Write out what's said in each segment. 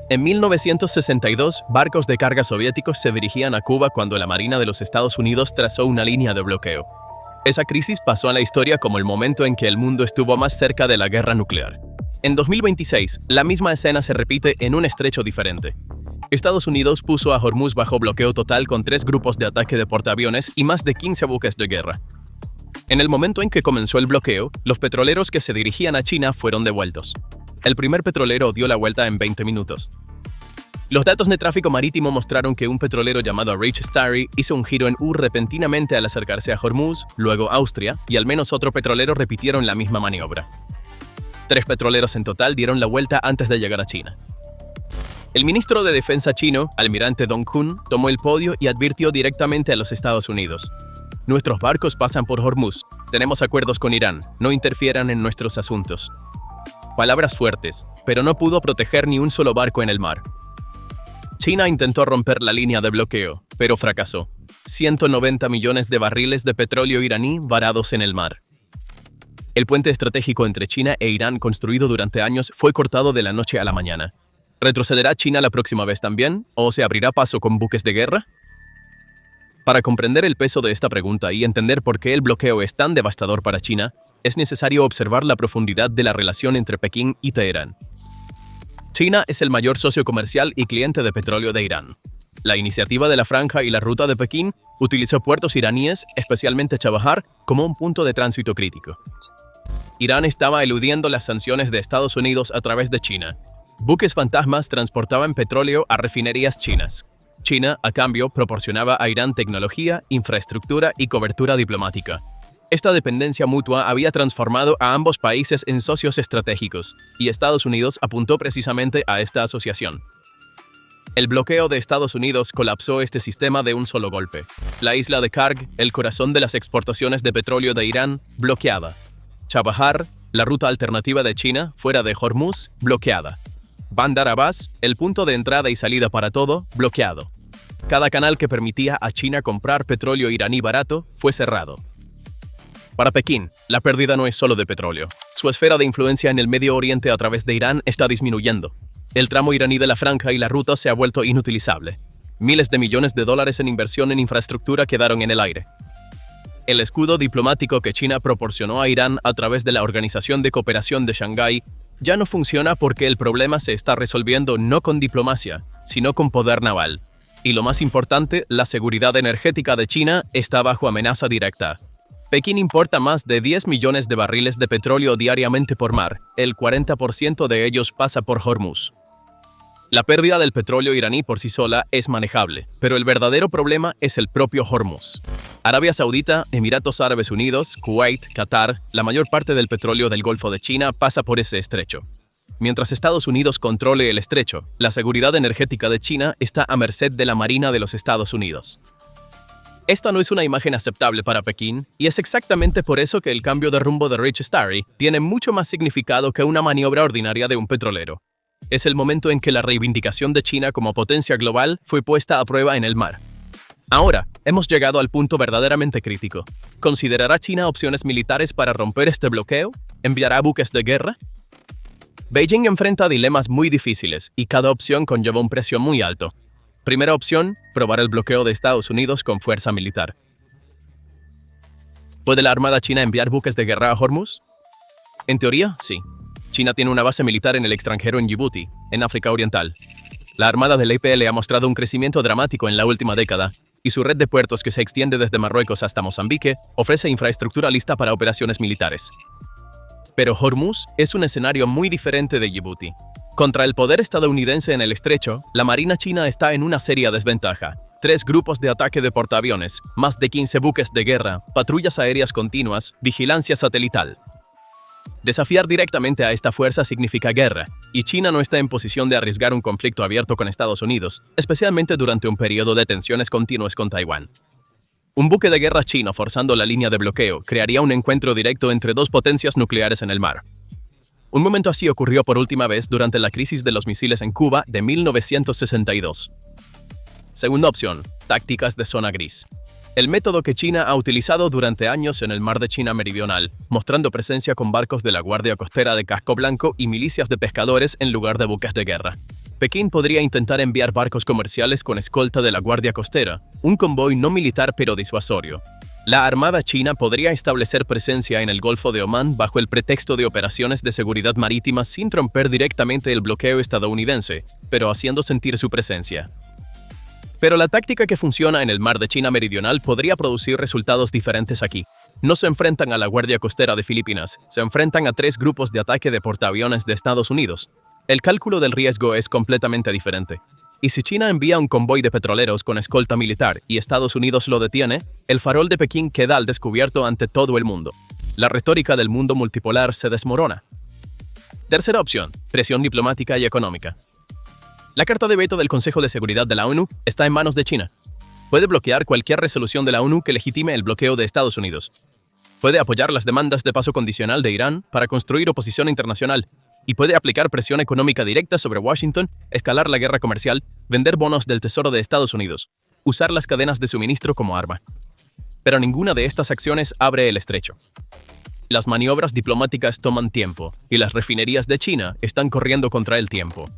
En 1962, barcos de carga soviéticos se dirigían a Cuba cuando la Marina de los Estados Unidos trazó una línea de bloqueo. Esa crisis pasó a la historia como el momento en que el mundo estuvo más cerca de la guerra nuclear. En 2026, la misma escena se repite en un estrecho diferente. Estados Unidos puso a Hormuz bajo bloqueo total con 3 grupos de ataque de portaaviones y más de 15 buques de guerra. En el momento en que comenzó el bloqueo, los petroleros que se dirigían a China fueron devueltos. El primer petrolero dio la vuelta en 20 minutos. Los datos de tráfico marítimo mostraron que un petrolero llamado Rich Starry hizo un giro en U repentinamente al acercarse a Hormuz, luego Austria, y al menos otro petrolero repitieron la misma maniobra. 3 petroleros en total dieron la vuelta antes de llegar a China. El ministro de Defensa chino, almirante Dong Hun, tomó el podio y advirtió directamente a los Estados Unidos: «Nuestros barcos pasan por Hormuz. Tenemos acuerdos con Irán. No interfieran en nuestros asuntos». Palabras fuertes, pero no pudo proteger ni un solo barco en el mar. China intentó romper la línea de bloqueo, pero fracasó. 190 millones de barriles de petróleo iraní varados en el mar. El puente estratégico entre China e Irán construido durante años fue cortado de la noche a la mañana. ¿Retrocederá China la próxima vez también? ¿O se abrirá paso con buques de guerra? Para comprender el peso de esta pregunta y entender por qué el bloqueo es tan devastador para China, es necesario observar la profundidad de la relación entre Pekín y Teherán. China es el mayor socio comercial y cliente de petróleo de Irán. La iniciativa de la Franja y la Ruta de Pekín utilizó puertos iraníes, especialmente Chabahar, como un punto de tránsito crítico. Irán estaba eludiendo las sanciones de Estados Unidos a través de China. Buques fantasmas transportaban petróleo a refinerías chinas. China, a cambio, proporcionaba a Irán tecnología, infraestructura y cobertura diplomática. Esta dependencia mutua había transformado a ambos países en socios estratégicos, y Estados Unidos apuntó precisamente a esta asociación. El bloqueo de Estados Unidos colapsó este sistema de un solo golpe. La isla de Karg, el corazón de las exportaciones de petróleo de Irán, bloqueada. Chabahar, la ruta alternativa de China, fuera de Hormuz, bloqueada. Bandar Abbas, el punto de entrada y salida para todo, bloqueado. Cada canal que permitía a China comprar petróleo iraní barato fue cerrado. Para Pekín, la pérdida no es solo de petróleo. Su esfera de influencia en el Medio Oriente a través de Irán está disminuyendo. El tramo iraní de la Franja y la Ruta se ha vuelto inutilizable. Miles de millones de dólares en inversión en infraestructura quedaron en el aire. El escudo diplomático que China proporcionó a Irán a través de la Organización de Cooperación de Shanghái ya no funciona porque el problema se está resolviendo no con diplomacia, sino con poder naval. Y lo más importante, la seguridad energética de China está bajo amenaza directa. Pekín importa más de 10 millones de barriles de petróleo diariamente por mar. El 40% de ellos pasa por Hormuz. La pérdida del petróleo iraní por sí sola es manejable, pero el verdadero problema es el propio Hormuz. Arabia Saudita, Emiratos Árabes Unidos, Kuwait, Qatar, la mayor parte del petróleo del Golfo de China pasa por ese estrecho. Mientras Estados Unidos controle el estrecho, la seguridad energética de China está a merced de la Marina de los Estados Unidos. Esta no es una imagen aceptable para Pekín, y es exactamente por eso que el cambio de rumbo de Rich Starry tiene mucho más significado que una maniobra ordinaria de un petrolero. Es el momento en que la reivindicación de China como potencia global fue puesta a prueba en el mar. Ahora, hemos llegado al punto verdaderamente crítico. ¿Considerará China opciones militares para romper este bloqueo? ¿Enviará buques de guerra? Beijing enfrenta dilemas muy difíciles y cada opción conlleva un precio muy alto. Primera opción, probar el bloqueo de Estados Unidos con fuerza militar. ¿Puede la Armada China enviar buques de guerra a Hormuz? En teoría, sí. China tiene una base militar en el extranjero en Djibouti, en África Oriental. La Armada del EPL ha mostrado un crecimiento dramático en la última década, y su red de puertos que se extiende desde Marruecos hasta Mozambique ofrece infraestructura lista para operaciones militares. Pero Hormuz es un escenario muy diferente de Djibouti. Contra el poder estadounidense en el estrecho, la Marina china está en una seria desventaja. 3 grupos de ataque de portaaviones, más de 15 buques de guerra, patrullas aéreas continuas, vigilancia satelital. Desafiar directamente a esta fuerza significa guerra, y China no está en posición de arriesgar un conflicto abierto con Estados Unidos, especialmente durante un periodo de tensiones continuas con Taiwán. Un buque de guerra chino forzando la línea de bloqueo crearía un encuentro directo entre 2 potencias nucleares en el mar. Un momento así ocurrió por última vez durante la crisis de los misiles en Cuba de 1962. Segunda opción, tácticas de zona gris. El método que China ha utilizado durante años en el mar de China Meridional, mostrando presencia con barcos de la Guardia Costera de casco blanco y milicias de pescadores en lugar de buques de guerra. Pekín podría intentar enviar barcos comerciales con escolta de la Guardia Costera, un convoy no militar pero disuasorio. La Armada China podría establecer presencia en el Golfo de Omán bajo el pretexto de operaciones de seguridad marítima sin romper directamente el bloqueo estadounidense, pero haciendo sentir su presencia. Pero la táctica que funciona en el Mar de China Meridional podría producir resultados diferentes aquí. No se enfrentan a la Guardia Costera de Filipinas, se enfrentan a 3 grupos de ataque de portaaviones de Estados Unidos. El cálculo del riesgo es completamente diferente. Y si China envía un convoy de petroleros con escolta militar y Estados Unidos lo detiene, el farol de Pekín queda al descubierto ante todo el mundo. La retórica del mundo multipolar se desmorona. Tercera opción, presión diplomática y económica. La carta de veto del Consejo de Seguridad de la ONU está en manos de China. Puede bloquear cualquier resolución de la ONU que legitime el bloqueo de Estados Unidos. Puede apoyar las demandas de paso condicional de Irán para construir oposición internacional y puede aplicar presión económica directa sobre Washington, escalar la guerra comercial, vender bonos del Tesoro de Estados Unidos, usar las cadenas de suministro como arma. Pero ninguna de estas acciones abre el estrecho. Las maniobras diplomáticas toman tiempo y las refinerías de China están corriendo contra el tiempo.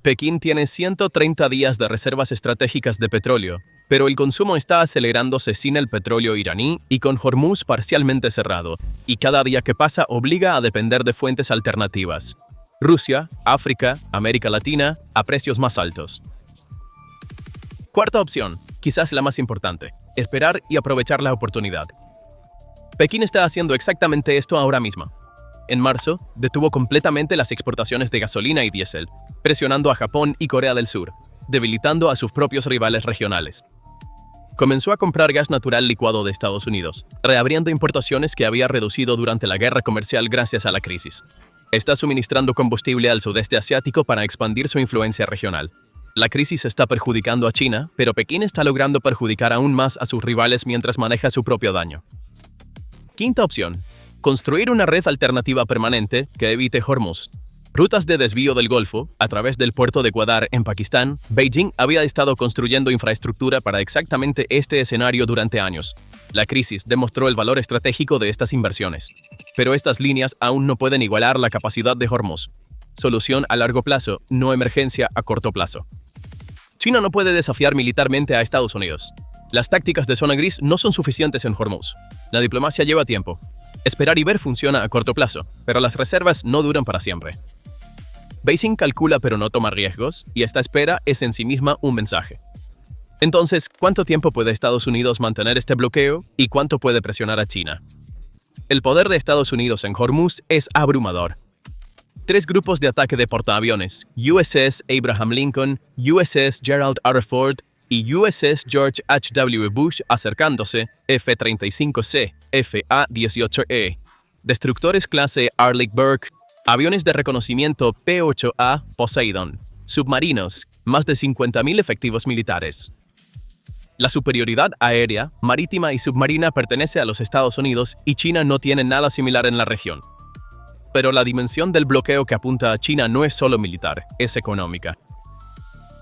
Pekín tiene 130 días de reservas estratégicas de petróleo, pero el consumo está acelerándose sin el petróleo iraní y con Hormuz parcialmente cerrado, y cada día que pasa obliga a depender de fuentes alternativas. Rusia, África, América Latina, a precios más altos. Cuarta opción, quizás la más importante, esperar y aprovechar la oportunidad. Pekín está haciendo exactamente esto ahora mismo. En marzo, detuvo completamente las exportaciones de gasolina y diésel, presionando a Japón y Corea del Sur, debilitando a sus propios rivales regionales. Comenzó a comprar gas natural licuado de Estados Unidos, reabriendo importaciones que había reducido durante la guerra comercial gracias a la crisis. Está suministrando combustible al sudeste asiático para expandir su influencia regional. La crisis está perjudicando a China, pero Pekín está logrando perjudicar aún más a sus rivales mientras maneja su propio daño. Quinta opción. Construir una red alternativa permanente que evite Hormuz. Rutas de desvío del Golfo, a través del puerto de Gwadar en Pakistán, Beijing había estado construyendo infraestructura para exactamente este escenario durante años. La crisis demostró el valor estratégico de estas inversiones. Pero estas líneas aún no pueden igualar la capacidad de Hormuz. Solución a largo plazo, no emergencia a corto plazo. China no puede desafiar militarmente a Estados Unidos. Las tácticas de zona gris no son suficientes en Hormuz. La diplomacia lleva tiempo. Esperar y ver funciona a corto plazo, pero las reservas no duran para siempre. Beijing calcula pero no toma riesgos, y esta espera es en sí misma un mensaje. Entonces, ¿cuánto tiempo puede Estados Unidos mantener este bloqueo y cuánto puede presionar a China? El poder de Estados Unidos en Hormuz es abrumador. 3 grupos de ataque de portaaviones, USS Abraham Lincoln, USS Gerald R. Ford y USS George H.W. Bush acercándose, F-35C, F-A-18E, destructores clase Arleigh Burke, aviones de reconocimiento P-8A Poseidon, submarinos, más de 50.000 efectivos militares. La superioridad aérea, marítima y submarina pertenece a los Estados Unidos y China no tiene nada similar en la región. Pero la dimensión del bloqueo que apunta a China no es solo militar, es económica.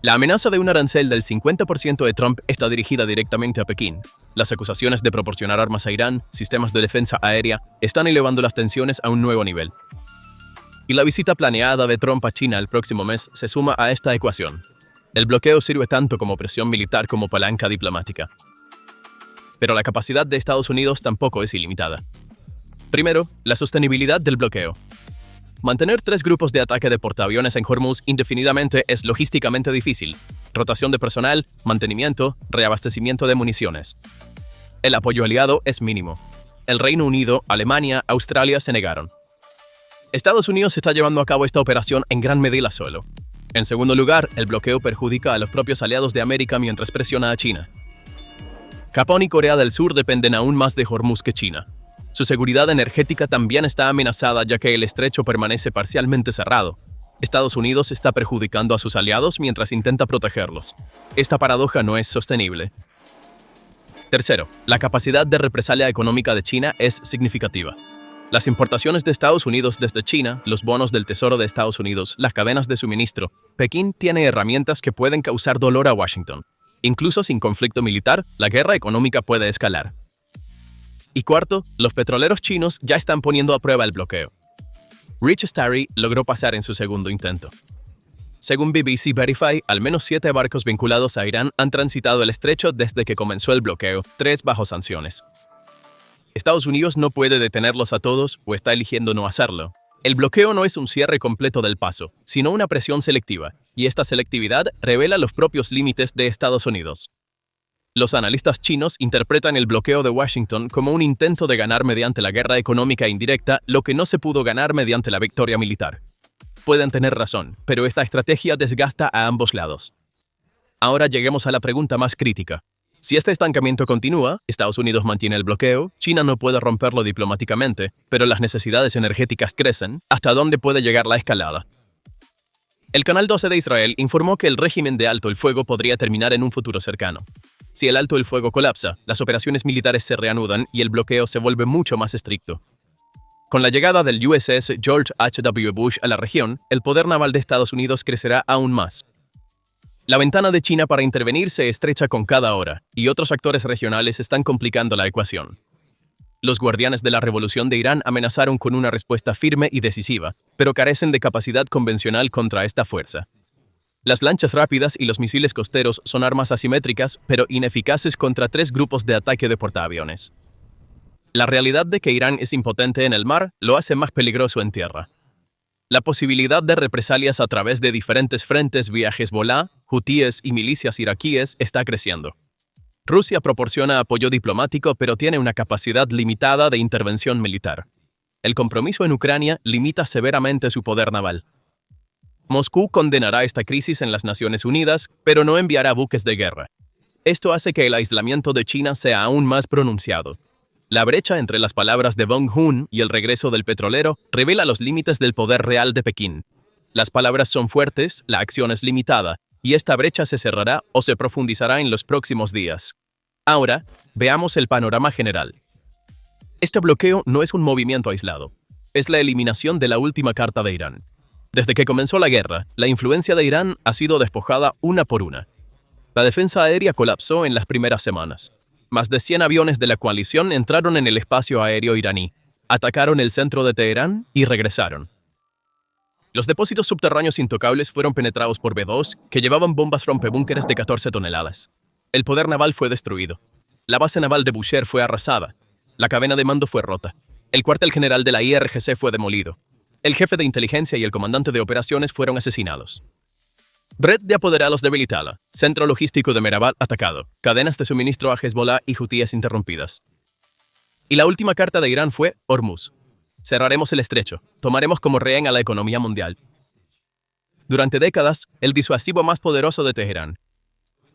La amenaza de un arancel del 50% de Trump está dirigida directamente a Pekín. Las acusaciones de proporcionar armas a Irán, sistemas de defensa aérea, están elevando las tensiones a un nuevo nivel. Y la visita planeada de Trump a China el próximo mes se suma a esta ecuación. El bloqueo sirve tanto como presión militar como palanca diplomática. Pero la capacidad de Estados Unidos tampoco es ilimitada. Primero, la sostenibilidad del bloqueo. Mantener 3 grupos de ataque de portaaviones en Hormuz indefinidamente es logísticamente difícil. Rotación de personal, mantenimiento, reabastecimiento de municiones. El apoyo aliado es mínimo. El Reino Unido, Alemania, Australia se negaron. Estados Unidos está llevando a cabo esta operación en gran medida solo. En segundo lugar, el bloqueo perjudica a los propios aliados de América mientras presiona a China. Japón y Corea del Sur dependen aún más de Hormuz que China. Su seguridad energética también está amenazada ya que el estrecho permanece parcialmente cerrado. Estados Unidos está perjudicando a sus aliados mientras intenta protegerlos. Esta paradoja no es sostenible. Tercero, la capacidad de represalia económica de China es significativa. Las importaciones de Estados Unidos desde China, los bonos del Tesoro de Estados Unidos, las cadenas de suministro, Pekín tiene herramientas que pueden causar dolor a Washington. Incluso sin conflicto militar, la guerra económica puede escalar. Y cuarto, los petroleros chinos ya están poniendo a prueba el bloqueo. Rich Starry logró pasar en su segundo intento. Según BBC Verify, al menos 7 barcos vinculados a Irán han transitado el estrecho desde que comenzó el bloqueo, 3 bajo sanciones. Estados Unidos no puede detenerlos a todos o está eligiendo no hacerlo. El bloqueo no es un cierre completo del paso, sino una presión selectiva, y esta selectividad revela los propios límites de Estados Unidos. Los analistas chinos interpretan el bloqueo de Washington como un intento de ganar mediante la guerra económica indirecta lo que no se pudo ganar mediante la victoria militar. Pueden tener razón, pero esta estrategia desgasta a ambos lados. Ahora lleguemos a la pregunta más crítica. Si este estancamiento continúa, Estados Unidos mantiene el bloqueo, China no puede romperlo diplomáticamente, pero las necesidades energéticas crecen, ¿hasta dónde puede llegar la escalada? El Canal 12 de Israel informó que el régimen de alto el fuego podría terminar en un futuro cercano. Si el alto el fuego colapsa, las operaciones militares se reanudan y el bloqueo se vuelve mucho más estricto. Con la llegada del USS George H.W. Bush a la región, el poder naval de Estados Unidos crecerá aún más. La ventana de China para intervenir se estrecha con cada hora, y otros actores regionales están complicando la ecuación. Los guardianes de la revolución de Irán amenazaron con una respuesta firme y decisiva, pero carecen de capacidad convencional contra esta fuerza. Las lanchas rápidas y los misiles costeros son armas asimétricas, pero ineficaces contra 3 grupos de ataque de portaaviones. La realidad de que Irán es impotente en el mar lo hace más peligroso en tierra. La posibilidad de represalias a través de diferentes frentes vía Hezbollah, hutíes y milicias iraquíes está creciendo. Rusia proporciona apoyo diplomático pero tiene una capacidad limitada de intervención militar. El compromiso en Ucrania limita severamente su poder naval. Moscú condenará esta crisis en las Naciones Unidas, pero no enviará buques de guerra. Esto hace que el aislamiento de China sea aún más pronunciado. La brecha entre las palabras de Bong Joon y el regreso del petrolero revela los límites del poder real de Pekín. Las palabras son fuertes, la acción es limitada, y esta brecha se cerrará o se profundizará en los próximos días. Ahora, veamos el panorama general. Este bloqueo no es un movimiento aislado. Es la eliminación de la última carta de Irán. Desde que comenzó la guerra, la influencia de Irán ha sido despojada una por una. La defensa aérea colapsó en las primeras semanas. Más de 100 aviones de la coalición entraron en el espacio aéreo iraní, atacaron el centro de Teherán y regresaron. Los depósitos subterráneos intocables fueron penetrados por B-2, que llevaban bombas rompebúnkeres de 14 toneladas. El poder naval fue destruido. La base naval de Bushehr fue arrasada. La cadena de mando fue rota. El cuartel general de la IRGC fue demolido. El jefe de inteligencia y el comandante de operaciones fueron asesinados. Red de apoderados debilitada. Centro logístico de Mehrabad atacado. Cadenas de suministro a Hezbollah y hutíes interrumpidas. Y la última carta de Irán fue Hormuz. Cerraremos el estrecho. Tomaremos como rehén a la economía mundial. Durante décadas, el disuasivo más poderoso de Teherán.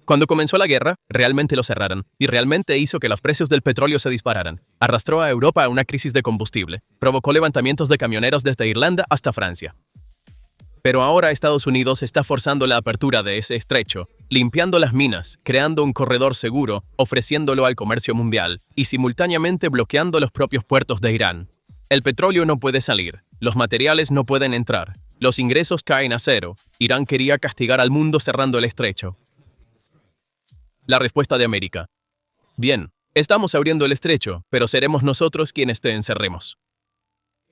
Cuando comenzó la guerra, realmente lo cerraron, y realmente hizo que los precios del petróleo se dispararan. Arrastró a Europa a una crisis de combustible. Provocó levantamientos de camioneros desde Irlanda hasta Francia. Pero ahora Estados Unidos está forzando la apertura de ese estrecho, limpiando las minas, creando un corredor seguro, ofreciéndolo al comercio mundial, y simultáneamente bloqueando los propios puertos de Irán. El petróleo no puede salir, los materiales no pueden entrar, los ingresos caen a cero. Irán quería castigar al mundo cerrando el estrecho. La respuesta de América. Bien, estamos abriendo el estrecho, pero seremos nosotros quienes te encerremos.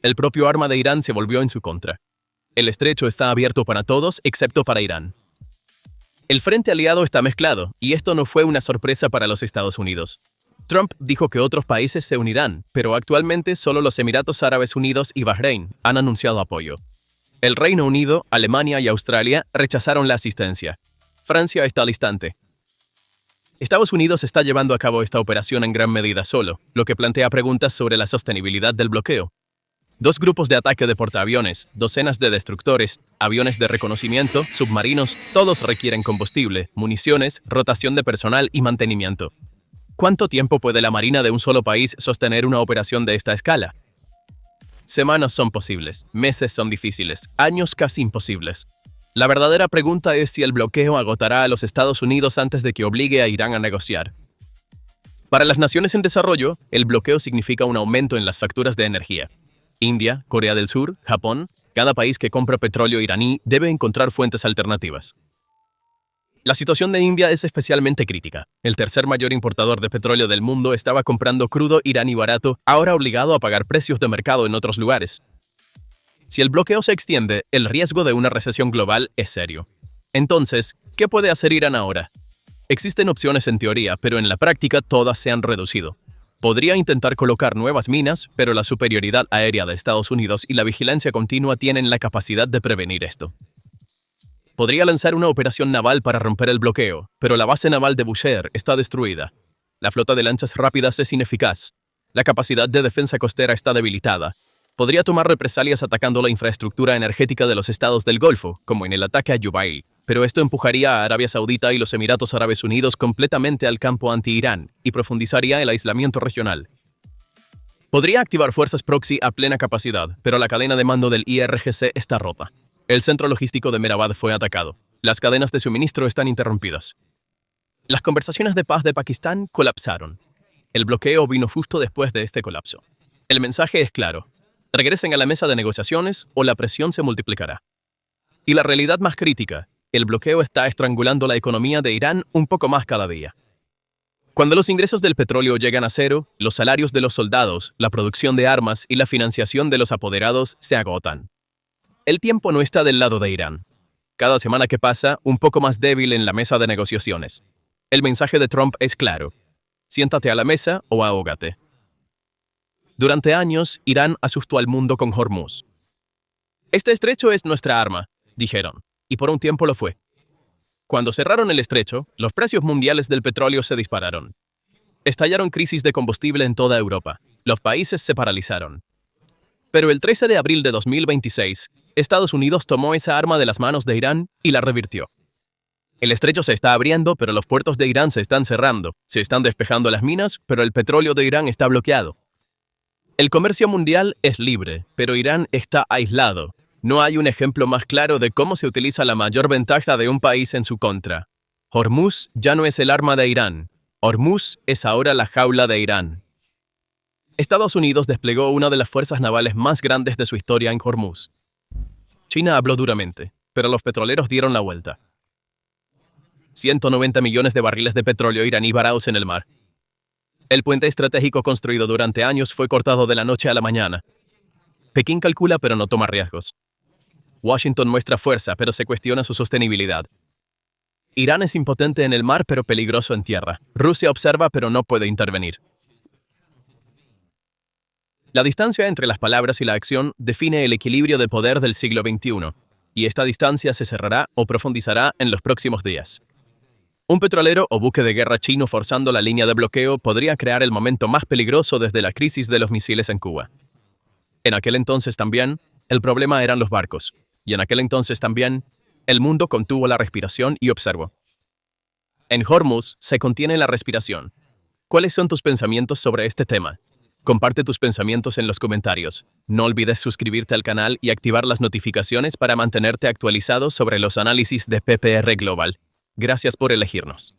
El propio arma de Irán se volvió en su contra. El estrecho está abierto para todos, excepto para Irán. El frente aliado está mezclado, y esto no fue una sorpresa para los Estados Unidos. Trump dijo que otros países se unirán, pero actualmente solo los Emiratos Árabes Unidos y Bahrein han anunciado apoyo. El Reino Unido, Alemania y Australia rechazaron la asistencia. Francia está al instante. Estados Unidos está llevando a cabo esta operación en gran medida solo, lo que plantea preguntas sobre la sostenibilidad del bloqueo. 2 grupos de ataque de portaaviones, docenas de destructores, aviones de reconocimiento, submarinos, todos requieren combustible, municiones, rotación de personal y mantenimiento. ¿Cuánto tiempo puede la Marina de un solo país sostener una operación de esta escala? Semanas son posibles, meses son difíciles, años casi imposibles. La verdadera pregunta es si el bloqueo agotará a los Estados Unidos antes de que obligue a Irán a negociar. Para las naciones en desarrollo, el bloqueo significa un aumento en las facturas de energía. India, Corea del Sur, Japón, cada país que compra petróleo iraní debe encontrar fuentes alternativas. La situación de India es especialmente crítica. El tercer mayor importador de petróleo del mundo estaba comprando crudo iraní barato, ahora obligado a pagar precios de mercado en otros lugares. Si el bloqueo se extiende, el riesgo de una recesión global es serio. Entonces, ¿qué puede hacer Irán ahora? Existen opciones en teoría, pero en la práctica todas se han reducido. Podría intentar colocar nuevas minas, pero la superioridad aérea de Estados Unidos y la vigilancia continua tienen la capacidad de prevenir esto. Podría lanzar una operación naval para romper el bloqueo, pero la base naval de Bushehr está destruida. La flota de lanchas rápidas es ineficaz. La capacidad de defensa costera está debilitada. Podría tomar represalias atacando la infraestructura energética de los estados del Golfo, como en el ataque a Yubail, pero esto empujaría a Arabia Saudita y los Emiratos Árabes Unidos completamente al campo anti-Irán y profundizaría el aislamiento regional. Podría activar fuerzas proxy a plena capacidad, pero la cadena de mando del IRGC está rota. El centro logístico de Mehrabad fue atacado. Las cadenas de suministro están interrumpidas. Las conversaciones de paz de Pakistán colapsaron. El bloqueo vino justo después de este colapso. El mensaje es claro. Regresen a la mesa de negociaciones o la presión se multiplicará. Y la realidad más crítica, el bloqueo está estrangulando la economía de Irán un poco más cada día. Cuando los ingresos del petróleo llegan a cero, los salarios de los soldados, la producción de armas y la financiación de los apoderados se agotan. El tiempo no está del lado de Irán. Cada semana que pasa, un poco más débil en la mesa de negociaciones. El mensaje de Trump es claro. Siéntate a la mesa o ahógate. Durante años, Irán asustó al mundo con Hormuz. Este estrecho es nuestra arma, dijeron, y por un tiempo lo fue. Cuando cerraron el estrecho, los precios mundiales del petróleo se dispararon. Estallaron crisis de combustible en toda Europa. Los países se paralizaron. Pero el 13 de abril de 2026, Estados Unidos tomó esa arma de las manos de Irán y la revirtió. El estrecho se está abriendo, pero los puertos de Irán se están cerrando. Se están despejando las minas, pero el petróleo de Irán está bloqueado. El comercio mundial es libre, pero Irán está aislado. No hay un ejemplo más claro de cómo se utiliza la mayor ventaja de un país en su contra. Hormuz ya no es el arma de Irán. Hormuz es ahora la jaula de Irán. Estados Unidos desplegó una de las fuerzas navales más grandes de su historia en Hormuz. China habló duramente, pero los petroleros dieron la vuelta. 190 millones de barriles de petróleo iraní varados en el mar. El puente estratégico construido durante años fue cortado de la noche a la mañana. Pekín calcula pero no toma riesgos. Washington muestra fuerza pero se cuestiona su sostenibilidad. Irán es impotente en el mar pero peligroso en tierra. Rusia observa pero no puede intervenir. La distancia entre las palabras y la acción define el equilibrio de poder del siglo XXI, y esta distancia se cerrará o profundizará en los próximos días. Un petrolero o buque de guerra chino forzando la línea de bloqueo podría crear el momento más peligroso desde la crisis de los misiles en Cuba. En aquel entonces también, el problema eran los barcos, y en aquel entonces también, el mundo contuvo la respiración y observó. En Hormuz se contiene la respiración. ¿Cuáles son tus pensamientos sobre este tema? Comparte tus pensamientos en los comentarios. No olvides suscribirte al canal y activar las notificaciones para mantenerte actualizado sobre los análisis de PPR Global. Gracias por elegirnos.